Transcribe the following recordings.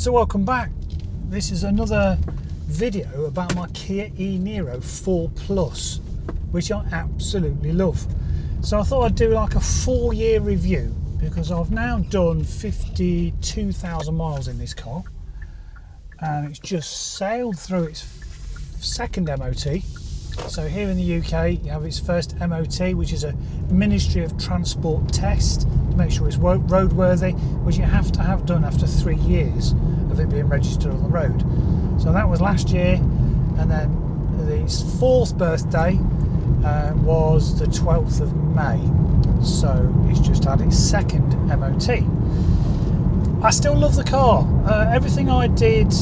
So welcome back. This is another video about my Kia e-niro 4 Plus, which I absolutely love. So I thought I'd do like a 4-year review because I've now done 52,000 miles in this car and it's just sailed through its second MOT. So here in the UK you have its first MOT, which is a Ministry of Transport test to make sure it's roadworthy, which you have to have done after 3 years of it being registered on the road. So that was last year, and then its 4th birthday was the 12th of May. So it's just had its second MOT. I still love the car. Everything I did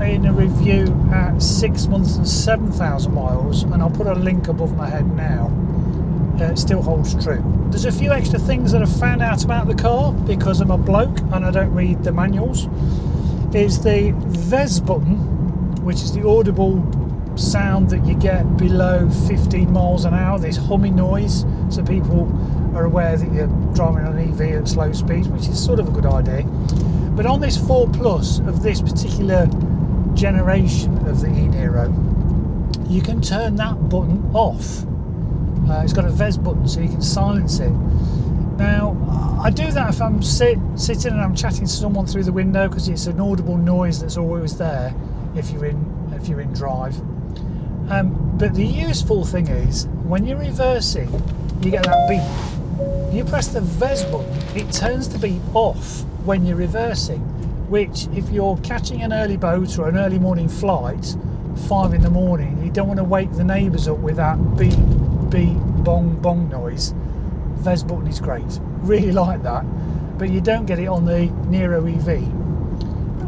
in a review at 6 months and 7,000 miles, and I'll put a link above my head now, it still holds true. There's a few extra things that I've found out about the car because I'm a bloke and I don't read the manuals. Is the VES button, which is the audible sound that you get below 15 miles an hour, this humming noise, so people are aware that you're driving an EV at slow speeds, which is sort of a good idea. But on this 4 Plus of this particular generation of the e-niro, you can turn that button off. It's got a VES button, so you can silence it. Now, I do that if I'm sitting and I'm chatting to someone through the window, because it's an audible noise that's always there if you're in drive. But the useful thing is, when you're reversing, you get that beep. You press the VES button, it turns the beep off when you're reversing, which if you're catching an early boat or an early morning flight, 5 in the morning, you don't want to wake the neighbours up with that beep, beep, bong, bong noise. VES button is great, really like that, but you don't get it on the Niro EV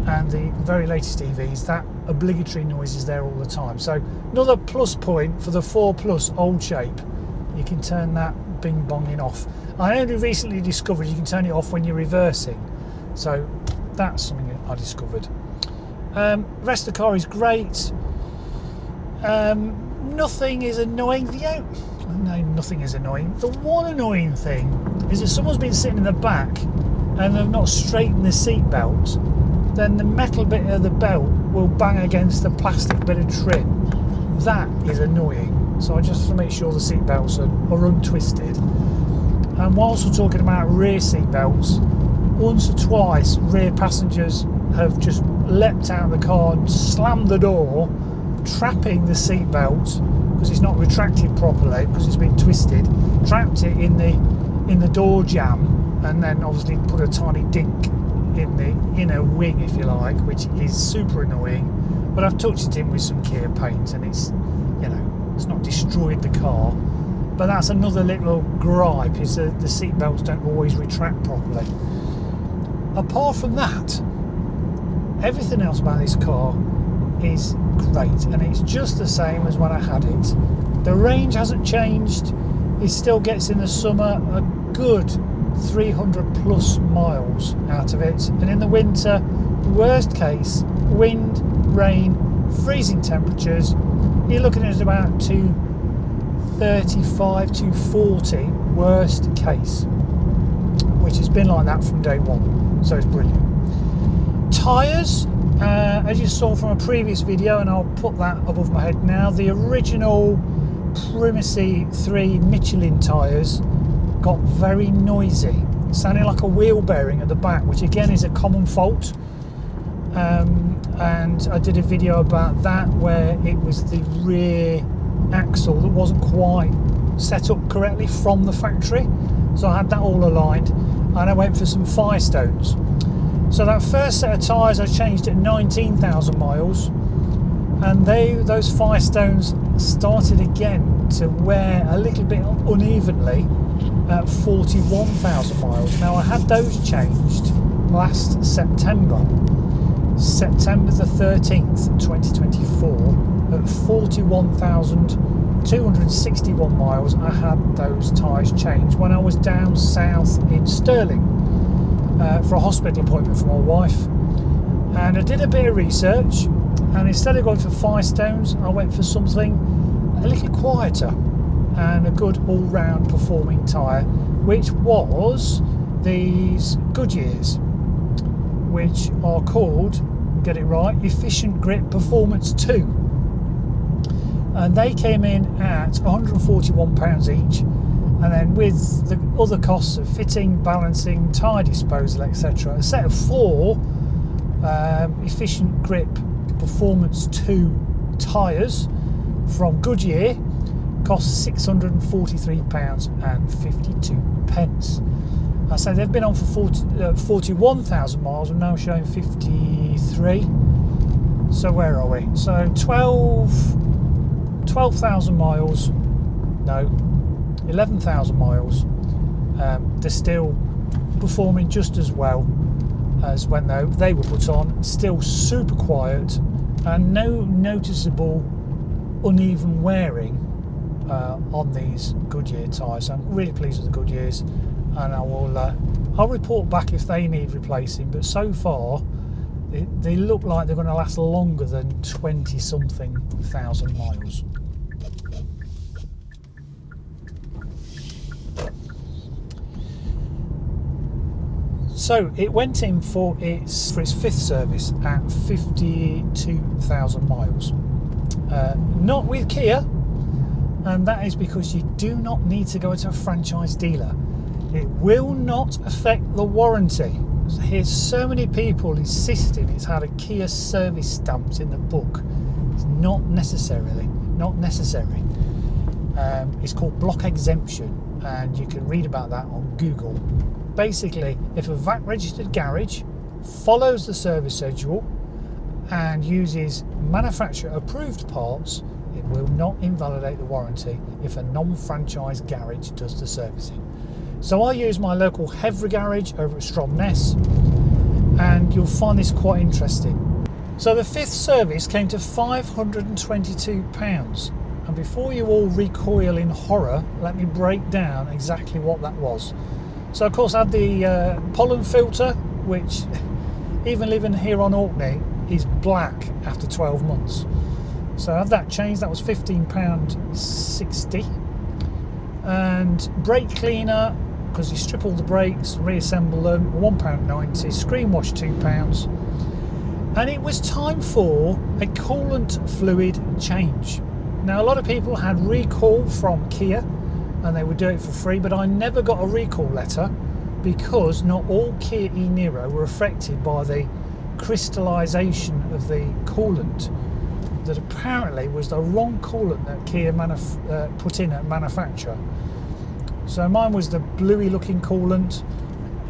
and the very latest EVs. That obligatory noise is there all the time. So another plus point for the 4 Plus old shape, you can turn that bing bonging off. I only recently discovered you can turn it off when you're reversing, so that's something that I discovered. The rest of the car is great. Nothing is annoying. No, nothing is annoying. The one annoying thing is if someone's been sitting in the back and they've not straightened the seat belt, then the metal bit of the belt will bang against the plastic bit of trim. That is annoying. So I just have to make sure the seat belts are untwisted. And whilst we're talking about rear seat belts, once or twice rear passengers have just leapt out of the car and slammed the door, trapping the seat belt because it's not retracted properly because it's been twisted, trapped it in the door jamb, and then obviously put a tiny dink in the inner wing, if you like, which is super annoying. But I've touched it in with some Kia paint and it's, you know, it's not destroyed the car. But that's another little gripe, is that the seat belts don't always retract properly. Apart from that, everything else about this car is great, and it's just the same as when I had it. The range hasn't changed. It still gets in the summer a good 300 plus miles out of it, and in the winter, worst case, wind, rain, freezing temperatures, you're looking at about 235 to 40 worst case, which has been like that from day one, so it's brilliant. Tyres, as you saw from a previous video, and I'll put that above my head now, the original Primacy 3 Michelin tyres got very noisy, sounding like a wheel bearing at the back, which again is a common fault. And I did a video about that where it was the rear axle that wasn't quite set up correctly from the factory. So I had that all aligned, and I went for some Firestones. So that first set of tyres I changed at 19,000 miles, and those Firestones started again to wear a little bit unevenly at 41,000 miles. Now I had those changed last September the 13th, 2024, at 41,261 miles. I had those tyres changed when I was down south in Stirling for a hospital appointment for my wife, and I did a bit of research, and instead of going for Firestones, I went for something a little quieter and a good all-round performing tyre, which was these Goodyears, which are called, get it right, Efficient Grip Performance 2. And they came in at £141 each, and then with the other costs of fitting, balancing, tyre disposal, etc., a set of 4 Efficient Grip Performance 2 tyres from Goodyear cost £643.52. I say they've been on for 41,000 miles and now showing 53. So where are we? So 12,000 miles, no, 11,000 miles. They're still performing just as well as when they were put on. Still super quiet and no noticeable uneven wearing on these Goodyear tyres. So I'm really pleased with the Goodyears, and I'll report back if they need replacing, but so far they look like they're going to last longer than 20 something thousand miles. So it went in for its 5th service at 52,000 miles, not with Kia, and that is because you do not need to go to a franchise dealer. It will not affect the warranty. Here's so many people insisting it's had a Kia service stamped in the book. It's not necessary. It's called block exemption, and you can read about that on Google. Basically, if a VAT registered garage follows the service schedule and uses manufacturer approved parts, it will not invalidate the warranty if a non-franchise garage does the servicing. So I use my local HEVRA garage over at Stromness, and you'll find this quite interesting. So the 5th service came to £522, and before you all recoil in horror, let me break down exactly what that was. So of course I had the pollen filter, which even living here on Orkney is black after 12 months. So I had that changed, that was £15.60. And brake cleaner, because you strip all the brakes, reassemble them, £1.90, screen wash £2. And it was time for a coolant fluid change. Now a lot of people had recall from Kia and they would do it for free, but I never got a recall letter because not all Kia e-niro were affected by the crystallisation of the coolant. That apparently was the wrong coolant that Kia put in at manufacture. So mine was the bluey looking coolant,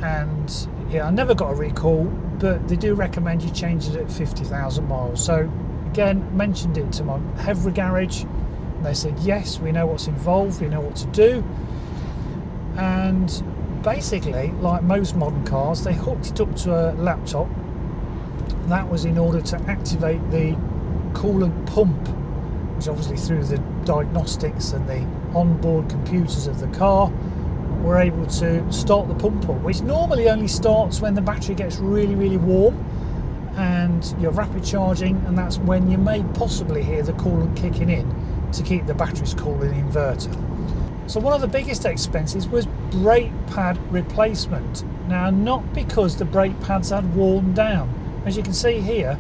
and yeah, I never got a recall, but they do recommend you change it at 50,000 miles. So again, mentioned it to my HEVRA garage, and they said yes, we know what's involved, we know what to do. And basically, like most modern cars, they hooked it up to a laptop. That was in order to activate the coolant pump, which obviously through the diagnostics and the onboard computers of the car were able to start the pump up, which normally only starts when the battery gets really warm and you're rapid charging, and that's when you may possibly hear the coolant kicking in to keep the batteries cool in the inverter. So one of the biggest expenses was brake pad replacement. Now, not because the brake pads had worn down. As you can see here,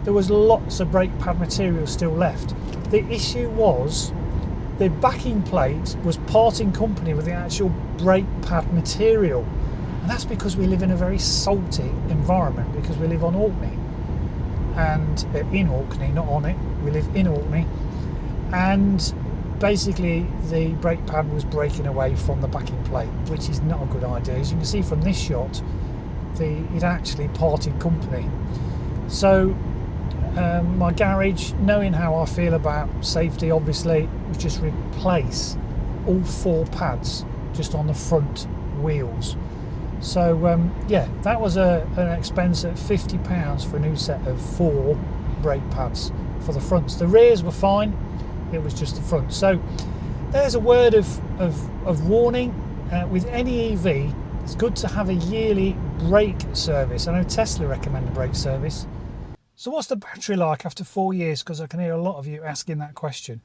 there was lots of brake pad material still left. The issue was the backing plate was parting company with the actual brake pad material, and that's because we live in a very salty environment, because we live on Orkney, and in Orkney, not on it, we live in Orkney, and basically the brake pad was breaking away from the backing plate, which is not a good idea. As you can see from this shot, it actually parted company. So my garage, knowing how I feel about safety, obviously, was just replace all 4 pads just on the front wheels. So yeah, that was an expense at £50 for a new set of 4 brake pads for the fronts. The rears were fine, it was just the front. So there's a word of warning. With any EV, it's good to have a yearly brake service. I know Tesla recommend a brake service. So what's the battery like after 4 years? Because I can hear a lot of you asking that question.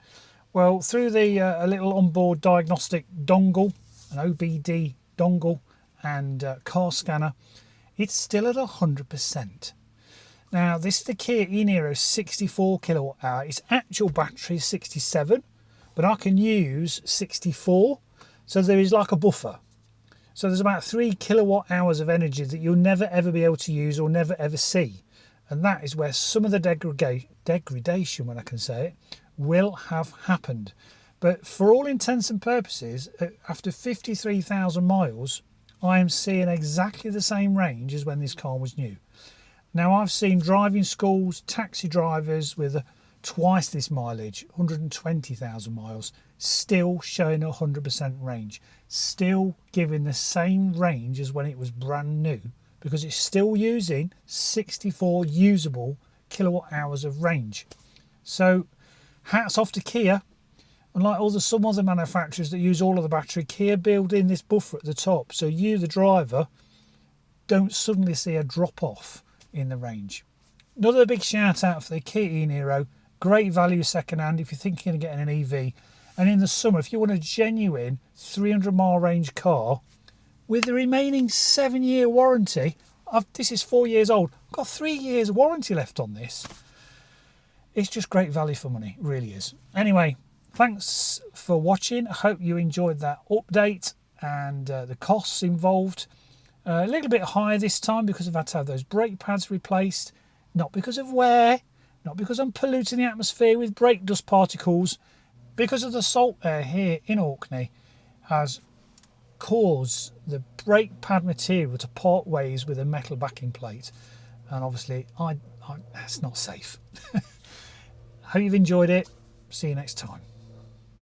Well, through the a little onboard diagnostic dongle, an OBD dongle and car scanner, it's still at 100%. Now, this is the Kia e-niro 64 kilowatt hour. Its actual battery is 67, but I can use 64, so there is like a buffer. So there's about 3 kilowatt hours of energy that you'll never ever be able to use or never ever see. And that is where some of the degradation, when I can say it, will have happened. But for all intents and purposes, after 53,000 miles, I am seeing exactly the same range as when this car was new. Now, I've seen driving schools, taxi drivers with twice this mileage, 120,000 miles, still showing 100% range, still giving the same range as when it was brand new, because it's still using 64 usable kilowatt hours of range. So hats off to Kia. Unlike some other manufacturers that use all of the battery, Kia build in this buffer at the top, so you, the driver, don't suddenly see a drop off in the range. Another big shout out for the Kia e-niro. Great value second hand if you're thinking of getting an EV. And in the summer, if you want a genuine 300-mile range car with the remaining 7-year warranty, this is 4 years old. I've got 3 years warranty left on this. It's just great value for money, it really is. Anyway, thanks for watching. I hope you enjoyed that update and the costs involved. A little bit higher this time because I've had to have those brake pads replaced. Not because of wear, not because I'm polluting the atmosphere with brake dust particles, because of the salt air here in Orkney has caused the brake pad material to part ways with a metal backing plate. And obviously, that's not safe. Hope you've enjoyed it. See you next time.